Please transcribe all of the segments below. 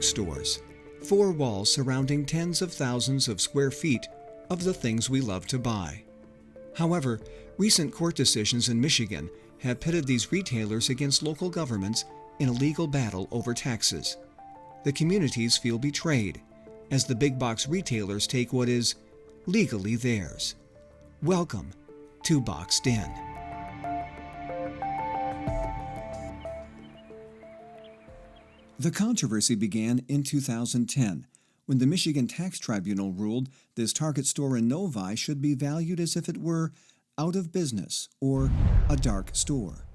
box stores, 4 walls surrounding tens of thousands of square feet of the things we love to buy. However, recent court decisions in Michigan have pitted these retailers against local governments in a legal battle over taxes. The communities feel betrayed as the big box retailers take what is legally theirs. Welcome to Boxed In. The controversy began in 2010 when the Michigan Tax Tribunal ruled this Target store in Novi should be valued as if it were out of business or a dark store.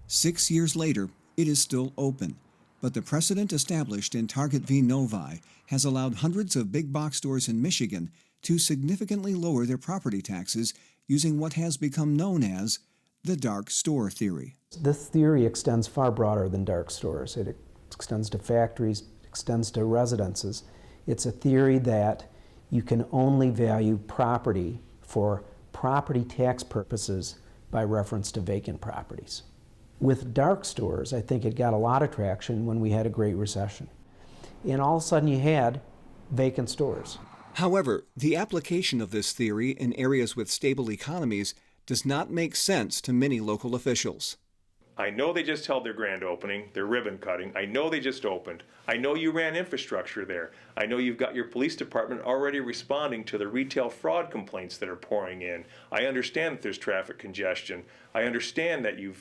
6 years later, it is still open, but the precedent established in Target v. Novi has allowed hundreds of big box stores in Michigan to significantly lower their property taxes using what has become known as the dark store theory. This theory extends far broader than dark stores. It extends to factories, extends to residences. It's a theory that you can only value property for property tax purposes by reference to vacant properties. With dark stores, I think it got a lot of traction when we had a Great Recession. And all of a sudden you had vacant stores. However, the application of this theory in areas with stable economies does not make sense to many local officials. I know they just held their grand opening, their ribbon cutting. I know they just opened. I know you ran infrastructure there. I know you've got your police department already responding to the retail fraud complaints that are pouring in. I understand that there's traffic congestion. I understand that you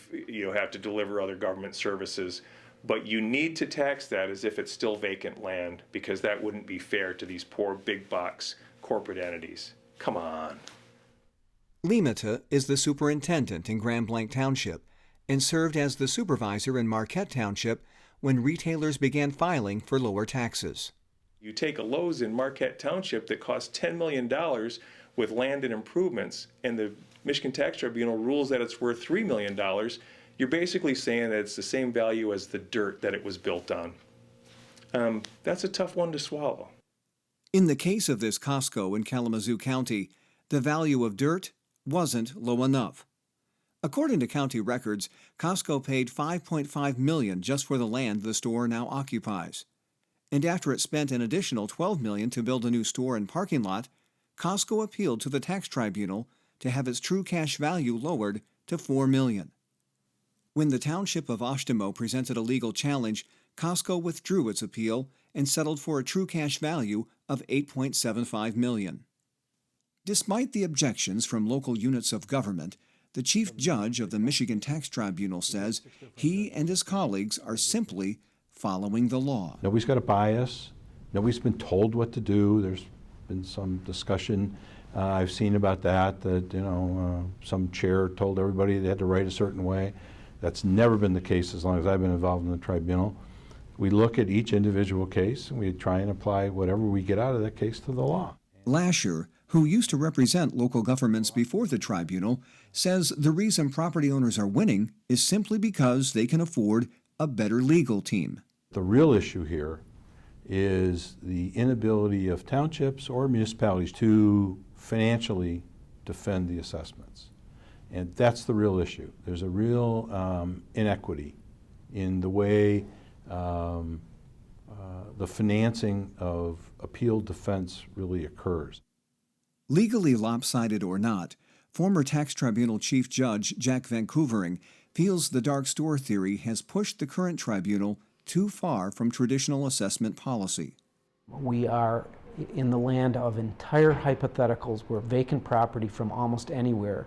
have to deliver other government services, but you need to tax that as if it's still vacant land, because that wouldn't be fair to these poor big box corporate entities. Come on. Limita is the superintendent in Grand Blanc Township and served as the supervisor in Marquette Township when retailers began filing for lower taxes. You take a Lowe's in Marquette Township that costs $10 million with land and improvements, and the Michigan Tax Tribunal rules that it's worth $3 million, you're basically saying that it's the same value as the dirt that it was built on. That's a tough one to swallow. In the case of this Costco in Kalamazoo County, the value of dirt wasn't low enough. According to county records, Costco paid $5.5 million just for the land the store now occupies. And after it spent an additional $12 million to build a new store and parking lot, Costco appealed to the tax tribunal to have its true cash value lowered to $4 million. When the township of Oshtemo presented a legal challenge, Costco withdrew its appeal and settled for a true cash value of $8.75 million. Despite the objections from local units of government, the chief judge of the Michigan Tax Tribunal says he and his colleagues are simply following the law. Nobody's got a bias. Nobody's been told what to do. There's been some discussion I've seen about that some chair told everybody they had to write a certain way. That's never been the case as long as I've been involved in the tribunal. We look at each individual case and we try and apply whatever we get out of that case to the law. Lasher, who used to represent local governments before the tribunal, says the reason property owners are winning is simply because they can afford a better legal team. The real issue here is the inability of townships or municipalities to financially defend the assessments. And that's the real issue. There's a real inequity in the way the financing of appeal defense really occurs. Legally lopsided or not, former tax tribunal chief judge Jack Vancouvering feels the dark store theory has pushed the current tribunal too far from traditional assessment policy. We are in the land of entire hypotheticals where vacant property from almost anywhere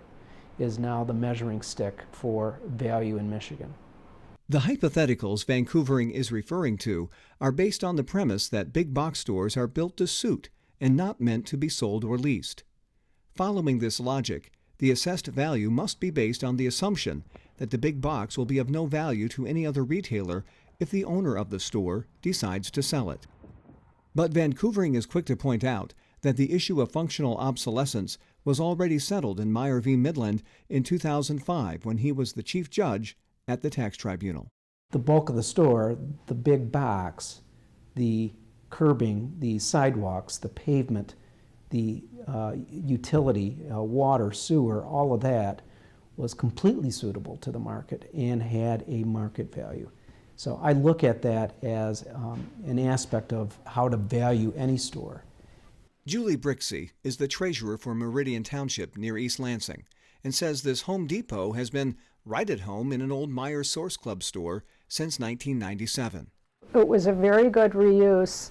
is now the measuring stick for value in Michigan. The hypotheticals Vancouvering is referring to are based on the premise that big box stores are built to suit and not meant to be sold or leased. Following this logic, the assessed value must be based on the assumption that the big box will be of no value to any other retailer if the owner of the store decides to sell it. But Vancouvering is quick to point out that the issue of functional obsolescence was already settled in Meyer v. Midland in 2005 when he was the chief judge at the tax tribunal. The bulk of the store, the big box, the curbing, the sidewalks, the pavement, the utility, water, sewer, all of that was completely suitable to the market and had a market value. So I look at that as an aspect of how to value any store. Julie Brixey is the treasurer for Meridian Township near East Lansing and says this Home Depot has been right at home in an old Myers Source Club store since 1997. It was a very good reuse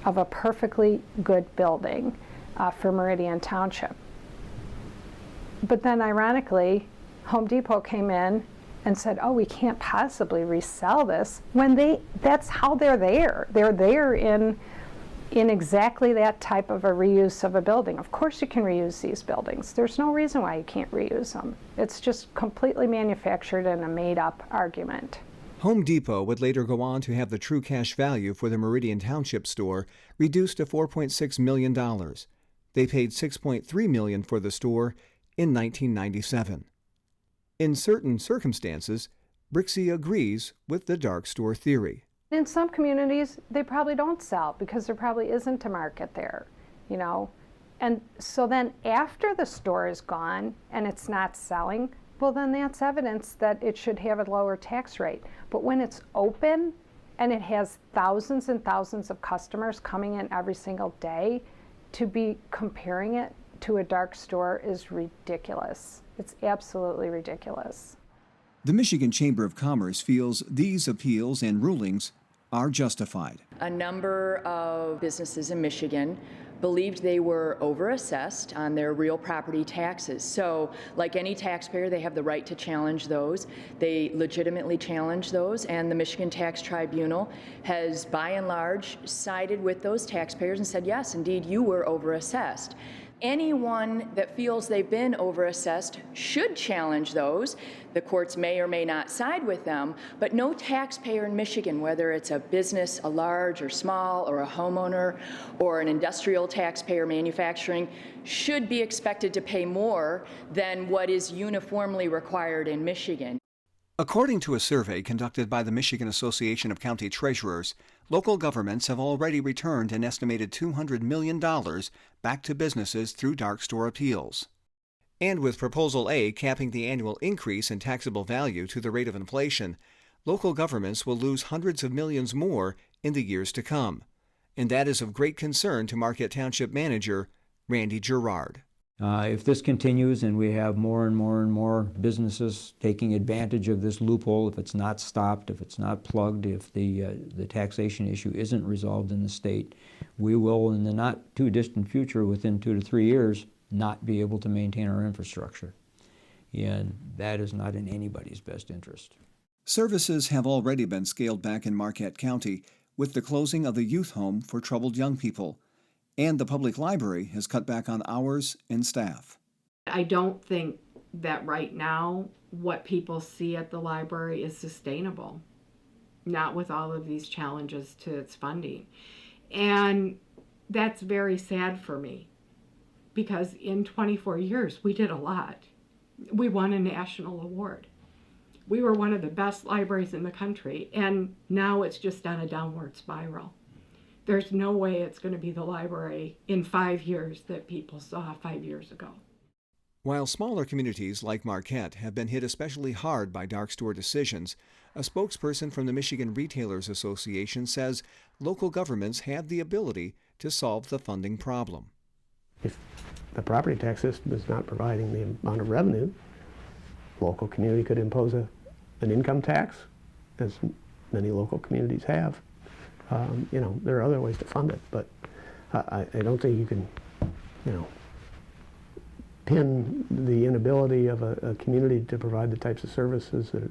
of a perfectly good building for Meridian Township. But then ironically, Home Depot came in and said, oh, we can't possibly resell this, when that's how they're there. They're there in exactly that type of a reuse of a building. Of course you can reuse these buildings. There's no reason why you can't reuse them. It's just completely manufactured and a made-up argument. Home Depot would later go on to have the true cash value for the Meridian Township store reduced to $4.6 million. They paid $6.3 million for the store in 1997. In certain circumstances, Brixey agrees with the dark store theory. In some communities, they probably don't sell because there probably isn't a market there, you know. And so then after the store is gone and it's not selling, well then that's evidence that it should have a lower tax rate. But when it's open and it has thousands and thousands of customers coming in every single day, to be comparing it to a dark store is ridiculous. It's absolutely ridiculous. The Michigan Chamber of Commerce feels these appeals and rulings are justified. A number of businesses in Michigan believed they were overassessed on their real property taxes. So, like any taxpayer, they have the right to challenge those. They legitimately challenge those, and the Michigan Tax Tribunal has, by and large, sided with those taxpayers and said, yes, indeed, you were overassessed. Anyone that feels they've been overassessed should challenge those. The courts may or may not side with them, but no taxpayer in Michigan, whether it's a business, a large or small, or a homeowner, or an industrial taxpayer manufacturing, should be expected to pay more than what is uniformly required in Michigan. According to a survey conducted by the Michigan Association of County Treasurers, local governments have already returned an estimated $200 million back to businesses through dark store appeals. And with Proposal A capping the annual increase in taxable value to the rate of inflation, local governments will lose hundreds of millions more in the years to come. And that is of great concern to Marquette Township Manager Randy Gerard. If this continues and we have more and more and more businesses taking advantage of this loophole, if it's not stopped, if it's not plugged, if the taxation issue isn't resolved in the state, we will, in the not too distant future, within 2 to 3 years, not be able to maintain our infrastructure. And that is not in anybody's best interest. Services have already been scaled back in Marquette County with the closing of the youth home for troubled young people. And the public library has cut back on hours and staff. I don't think that right now what people see at the library is sustainable, not with all of these challenges to its funding. And that's very sad for me because in 24 years we did a lot. We won a national award. We were one of the best libraries in the country, and now it's just on a downward spiral. There's no way it's going to be the library in 5 years that people saw 5 years ago. While smaller communities like Marquette have been hit especially hard by dark store decisions, a spokesperson from the Michigan Retailers Association says local governments have the ability to solve the funding problem. If the property tax system is not providing the amount of revenue, local community could impose an income tax, as many local communities have. There are other ways to fund it, but I don't think you can, pin the inability of a community to provide the types of services that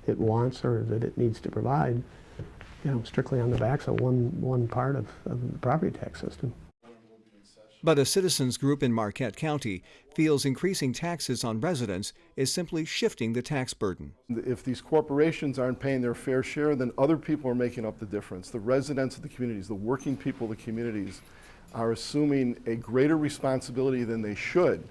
it wants or that it needs to provide, strictly on the backs of one part of the property tax system. But a citizens group in Marquette County feels increasing taxes on residents is simply shifting the tax burden. If these corporations aren't paying their fair share, then other people are making up the difference. The residents of the communities, the working people of the communities are assuming a greater responsibility than they should.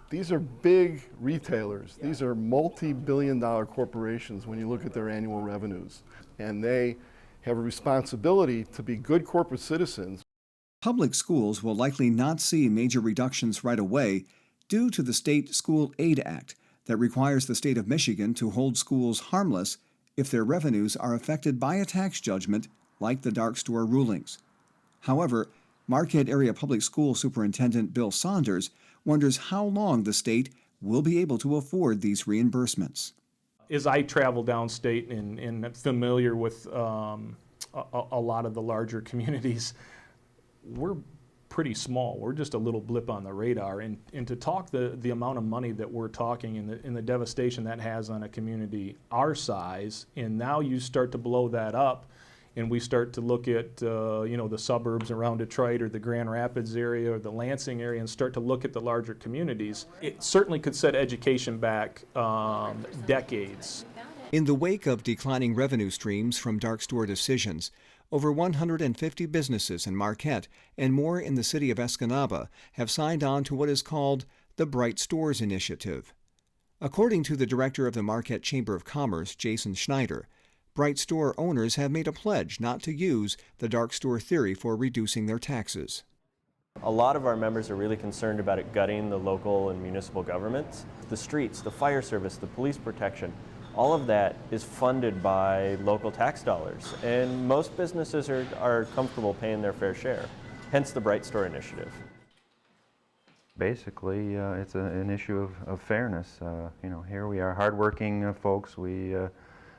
These are big retailers. These are multi-billion-dollar corporations when you look at their annual revenues. And they have a responsibility to be good corporate citizens. Public schools will likely not see major reductions right away due to the State School Aid Act that requires the state of Michigan to hold schools harmless if their revenues are affected by a tax judgment like the dark store rulings. However, Marquette Area Public School Superintendent Bill Saunders wonders how long the state will be able to afford these reimbursements. As I travel downstate and familiar with a lot of the larger communities, we're pretty small. We're just a little blip on the radar. And to talk the amount of money that we're talking and the devastation that has on a community our size, and now you start to blow that up, and we start to look at the suburbs around Detroit or the Grand Rapids area or the Lansing area and start to look at the larger communities, it certainly could set education back decades. In the wake of declining revenue streams from dark store decisions, over 150 businesses in Marquette and more in the city of Escanaba have signed on to what is called the Bright Stores Initiative. According to the director of the Marquette Chamber of Commerce, Jason Schneider, Bright Store owners have made a pledge not to use the dark store theory for reducing their taxes. A lot of our members are really concerned about it gutting the local and municipal governments. The streets, the fire service, the police protection, all of that is funded by local tax dollars, and most businesses are comfortable paying their fair share, hence the Bright Store Initiative. Basically, it's an issue of fairness. Here we are, hardworking folks. We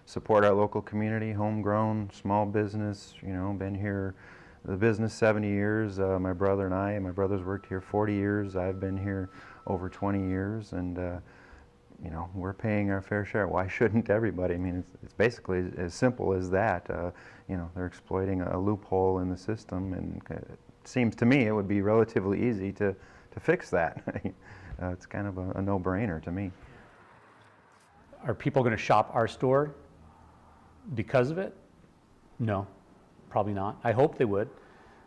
support our local community, homegrown, small business. Been here, the business 70 years. My brother and my brother's worked here 40 years. I've been here over 20 years, and we're paying our fair share. Why shouldn't everybody? I mean, it's basically as simple as that. They're exploiting a loophole in the system, and it seems to me it would be relatively easy to fix that. It's kind of a no-brainer to me. Are people going to shop our store because of it? No, probably not. I hope they would,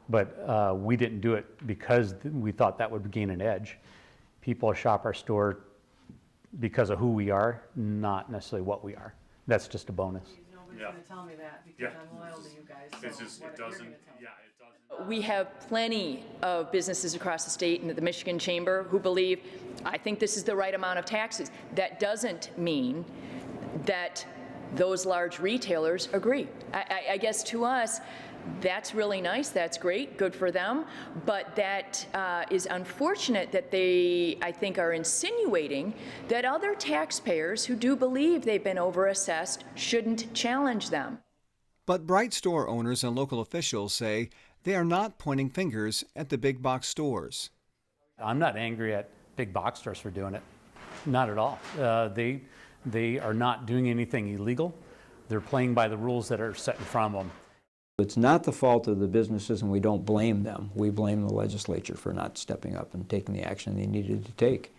but we didn't do it because we thought that would gain an edge. People shop our store because of who we are, not necessarily what we are. That's just a bonus. Nobody's going to tell me that because I'm loyal to you guys. So It's just, it doesn't. We have plenty of businesses across the state and the Michigan Chamber who believe, I think this is the right amount of taxes. That doesn't mean that those large retailers agree. I guess to us, that's really nice, that's great, good for them, but that is unfortunate that they, I think, are insinuating that other taxpayers who do believe they've been overassessed shouldn't challenge them. But Bright Store owners and local officials say they are not pointing fingers at the big box stores. I'm not angry at big box stores for doing it, not at all. They are not doing anything illegal. They're playing by the rules that are set in front of them. It's not the fault of the businesses, and we don't blame them. We blame the legislature for not stepping up and taking the action they needed to take.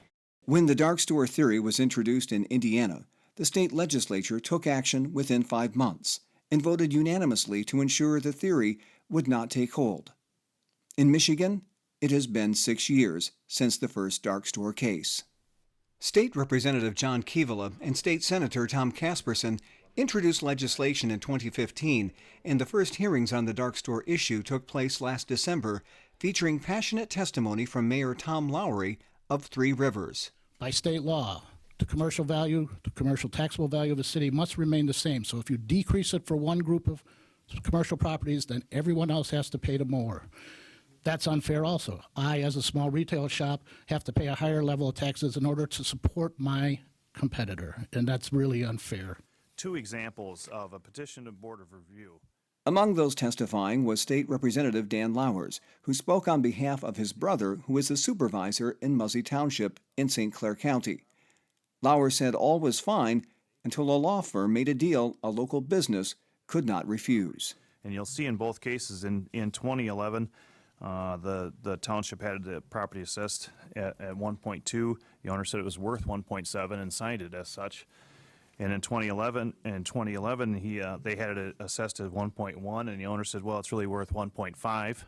When the dark store theory was introduced in Indiana, the state legislature took action within 5 months and voted unanimously to ensure the theory would not take hold. In Michigan, it has been 6 years since the first dark store case. State Representative John Keevala and State Senator Tom Casperson introduced legislation in 2015, and the first hearings on the dark store issue took place last December, featuring passionate testimony from Mayor Tom Lowry of Three Rivers. By state law, the commercial taxable value of a city must remain the same. So if you decrease it for one group of commercial properties, then everyone else has to pay more. That's unfair also. I, as a small retail shop, have to pay a higher level of taxes in order to support my competitor, and that's really unfair. 2 examples of a petition to Board of Review. Among those testifying was State Representative Dan Lowers, who spoke on behalf of his brother, who is a supervisor in Muzzy Township in St. Clair County. Lowers said all was fine until a law firm made a deal a local business could not refuse. And you'll see in both cases in 2011, the township had the property assessed at 1.2. The owner said it was worth 1.7 and signed it as such. And in 2011, they had it assessed at 1.1, and the owner said, well, it's really worth 1.5,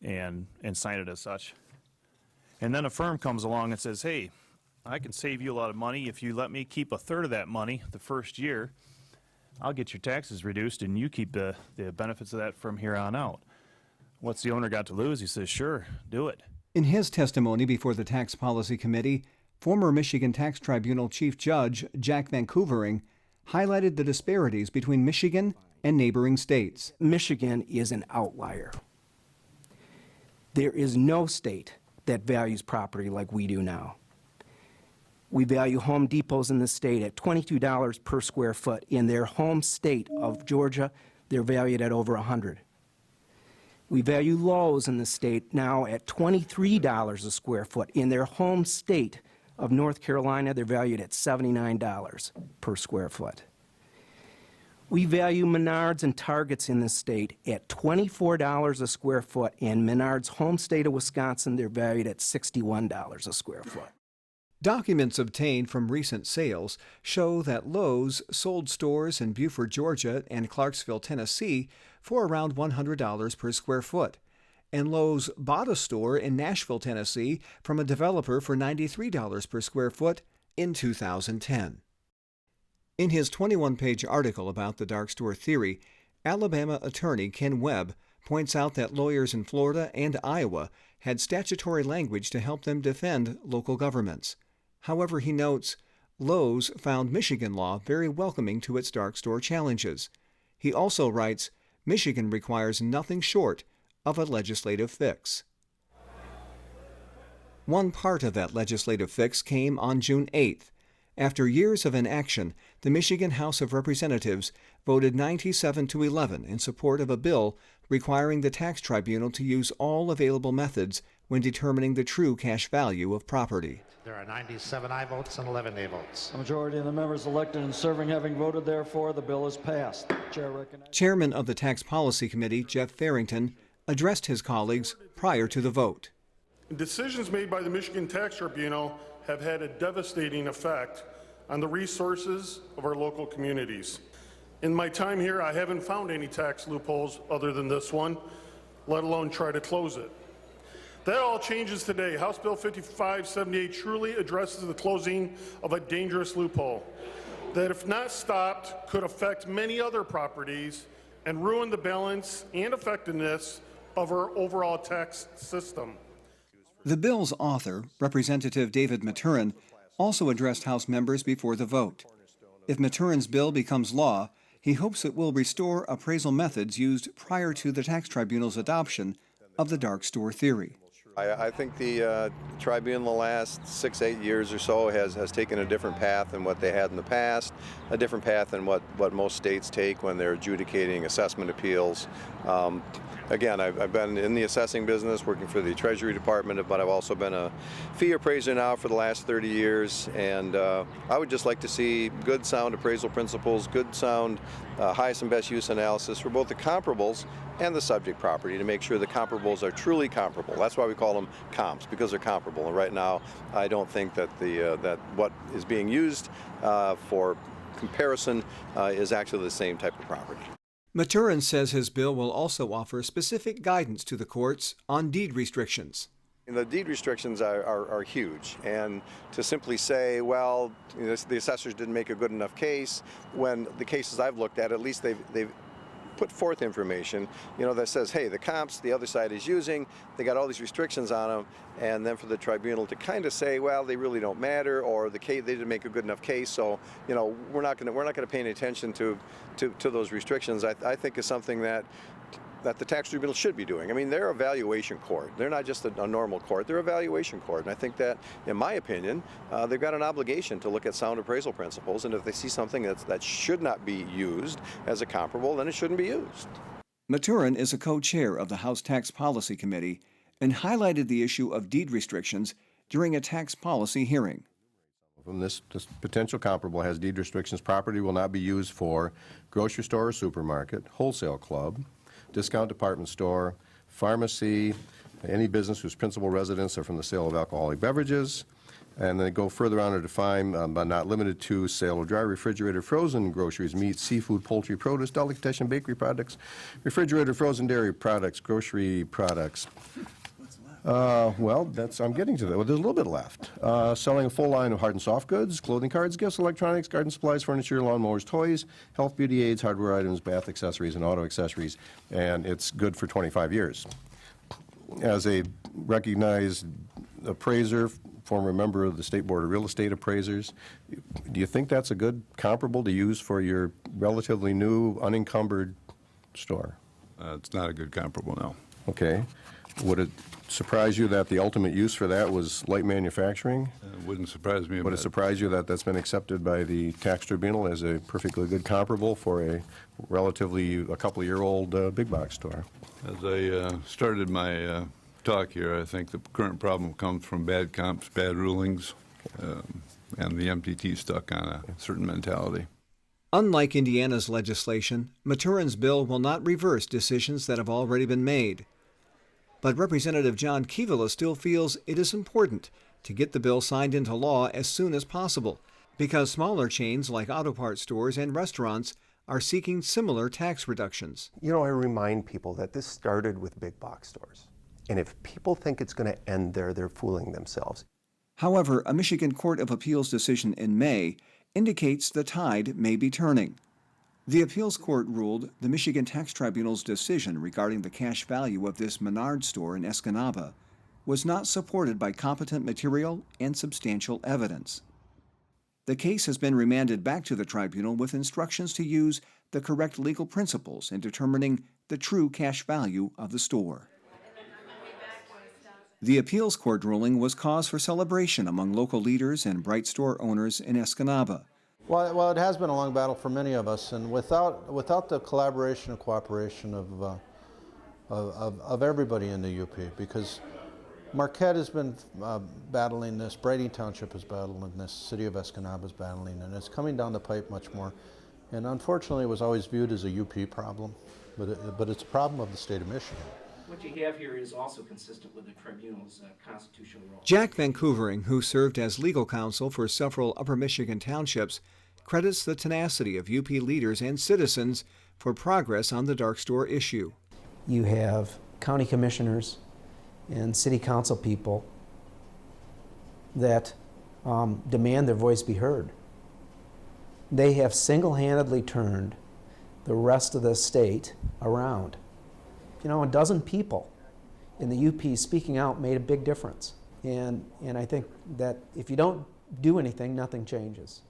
and signed it as such. And then a firm comes along and says, hey, I can save you a lot of money if you let me keep a third of that money the first year. I'll get your taxes reduced, and you keep the benefits of that from here on out. What's the owner got to lose? He says, sure, do it. In his testimony before the Tax Policy Committee, former Michigan Tax Tribunal Chief Judge Jack Vancouvering highlighted the disparities between Michigan and neighboring states. Michigan is an outlier. There is no state that values property like we do now. We value Home Depots in the state at $22 per square foot. In their home state of Georgia, they're valued at over $100. We value Lowe's in the state now at $23 a square foot. In their home state of North Carolina, they're valued at $79 per square foot. We value Menards and Targets in the state at $24 a square foot. In Menards' home state of Wisconsin, they're valued at $61 a square foot. Documents obtained from recent sales show that Lowe's sold stores in Beaufort, Georgia and Clarksville, Tennessee for around $100 per square foot, and Lowe's bought a store in Nashville, Tennessee from a developer for $93 per square foot in 2010. In his 21-page article about the dark store theory, Alabama attorney Ken Webb points out that lawyers in Florida and Iowa had statutory language to help them defend local governments. However, he notes, Lowe's found Michigan law very welcoming to its dark store challenges. He also writes, Michigan requires nothing short of a legislative fix. One part of that legislative fix came on June 8th. After years of inaction, the Michigan House of Representatives voted 97-11 in support of a bill requiring the tax tribunal to use all available methods when determining the true cash value of property. There are 97 aye votes and 11 nay votes. A majority of the members elected and serving having voted, therefore, the bill is passed. Chair recognizes. Chairman of the Tax Policy Committee, Jeff Farrington, addressed his colleagues prior to the vote. Decisions made by the Michigan Tax Tribunal have had a devastating effect on the resources of our local communities. In my time here, I haven't found any tax loopholes other than this one, let alone try to close it. That all changes today. House Bill 5578 truly addresses the closing of a dangerous loophole that, if not stopped, could affect many other properties and ruin the balance and effectiveness of our overall tax system. The bill's author, Representative David Maturin, also addressed House members before the vote. If Maturin's bill becomes law, he hopes it will restore appraisal methods used prior to the tax tribunal's adoption of the dark store theory. I think the tribunal in the last 6-8 years or so has taken a different path than what they had in the past, a different path than what most states take when they're adjudicating assessment appeals. Again, I've been in the assessing business, working for the Treasury Department, but I've also been a fee appraiser now for the last 30 years, and I would just like to see good, sound appraisal principles, good, sound, highest and best use analysis for both the comparables and the subject property to make sure the comparables are truly comparable. That's why we call them comps, because they're comparable. And right now, I don't think that that what is being used for comparison is actually the same type of property. Maturin says his bill will also offer specific guidance to the courts on deed restrictions. The deed restrictions are huge, and to simply say, well, the assessors didn't make a good enough case, when the cases I've looked at least they've put forth information, that says, hey, the comps the other side is using, they got all these restrictions on them, and then for the tribunal to kind of say, well, they really don't matter, or they didn't make a good enough case, so we're not going to pay any attention to those restrictions. I think is something that the tax tribunal should be doing. I mean, they're a valuation court. They're not just a normal court. They're a valuation court. And I think that, in my opinion, they've got an obligation to look at sound appraisal principles. And if they see something that should not be used as a comparable, then it shouldn't be used. Maturin is a co-chair of the House Tax Policy Committee and highlighted the issue of deed restrictions during a tax policy hearing. From this potential comparable has deed restrictions. Property will not be used for grocery store or supermarket, wholesale club, discount department store, pharmacy, any business whose principal residents are from the sale of alcoholic beverages, and then go further on to define, but not limited to, sale of dry refrigerated frozen groceries, meat, seafood, poultry, produce, delicatessen, bakery products, refrigerated frozen dairy products, grocery products. Well, I'm getting to that. Well, there's a little bit left. Selling a full line of hard and soft goods, clothing, cards, gifts, electronics, garden supplies, furniture, lawnmowers, toys, health, beauty aids, hardware items, bath accessories, and auto accessories. And it's good for 25 years. As a recognized appraiser former member of the State Board of Real Estate Appraisers. Do you think that's a good comparable to use for your relatively new, unencumbered store? It's not a good comparable, no. Okay. Would it surprise you that the ultimate use for that was light manufacturing? It wouldn't surprise me a Would it bit. surprise you that that's been accepted by the tax tribunal as a perfectly good comparable for a relatively a couple-year-old big box store? As I started my talk here, I think the current problem comes from bad comps, bad rulings, and the MTT stuck on a certain mentality. Unlike Indiana's legislation, Maturin's bill will not reverse decisions that have already been made. But Representative John Kivala still feels it is important to get the bill signed into law as soon as possible, because smaller chains like auto parts stores and restaurants are seeking similar tax reductions. You know, I remind people that this started with big box stores. And if people think it's going to end there, they're fooling themselves. However, a Michigan Court of Appeals decision in May indicates the tide may be turning. The appeals court ruled the Michigan Tax Tribunal's decision regarding the cash value of this Menards store in Escanaba was not supported by competent material and substantial evidence. The case has been remanded back to the tribunal with instructions to use the correct legal principles in determining the true cash value of the store. The appeals court ruling was cause for celebration among local leaders and Bright store owners in Escanaba. Well, it has been a long battle for many of us, and without the collaboration and cooperation of everybody in the UP, because Marquette has been battling this, Brady Township is battling this, City of Escanaba is battling, and it's coming down the pipe much more. And unfortunately, it was always viewed as a UP problem, but it's a problem of the state of Michigan. What you have here is also consistent with the tribunal's constitutional role. Jack Vancouvering, who served as legal counsel for several Upper Michigan townships, credits the tenacity of UP leaders and citizens for progress on the dark store issue. You have county commissioners and city council people that demand their voice be heard. They have single-handedly turned the rest of the state around. You know, a dozen people in the UP speaking out made a big difference. And I think that if you don't do anything, nothing changes.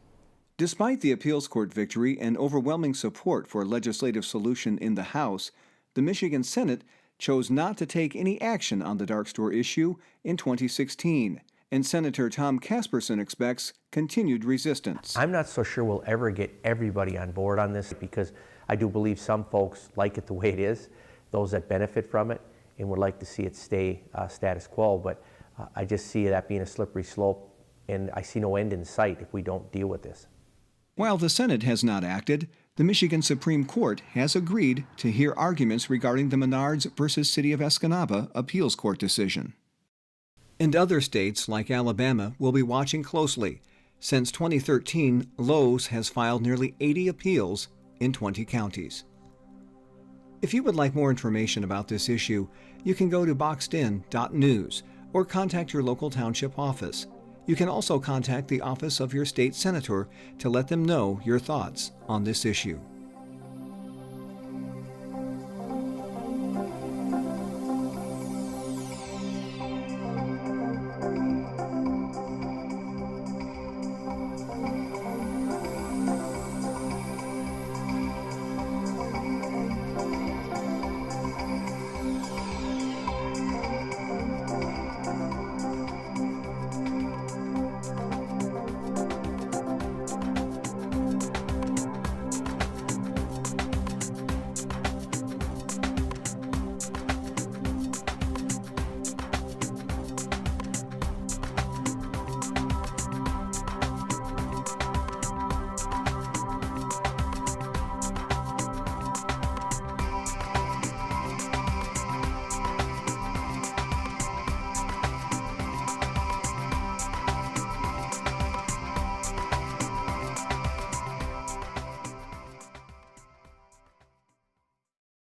Despite the appeals court victory and overwhelming support for a legislative solution in the House, the Michigan Senate chose not to take any action on the dark store issue in 2016, and Senator Tom Casperson expects continued resistance. I'm not so sure we'll ever get everybody on board on this, because I do believe some folks like it the way it is, those that benefit from it, and would like to see it stay status quo, but I just see that being a slippery slope, and I see no end in sight if we don't deal with this. While the Senate has not acted, the Michigan Supreme Court has agreed to hear arguments regarding the Menards versus City of Escanaba appeals court decision. And other states, like Alabama, will be watching closely. Since 2013, Lowe's has filed nearly 80 appeals in 20 counties. If you would like more information about this issue, you can go to Boxedin.news or contact your local township office. You can also contact the office of your state senator to let them know your thoughts on this issue.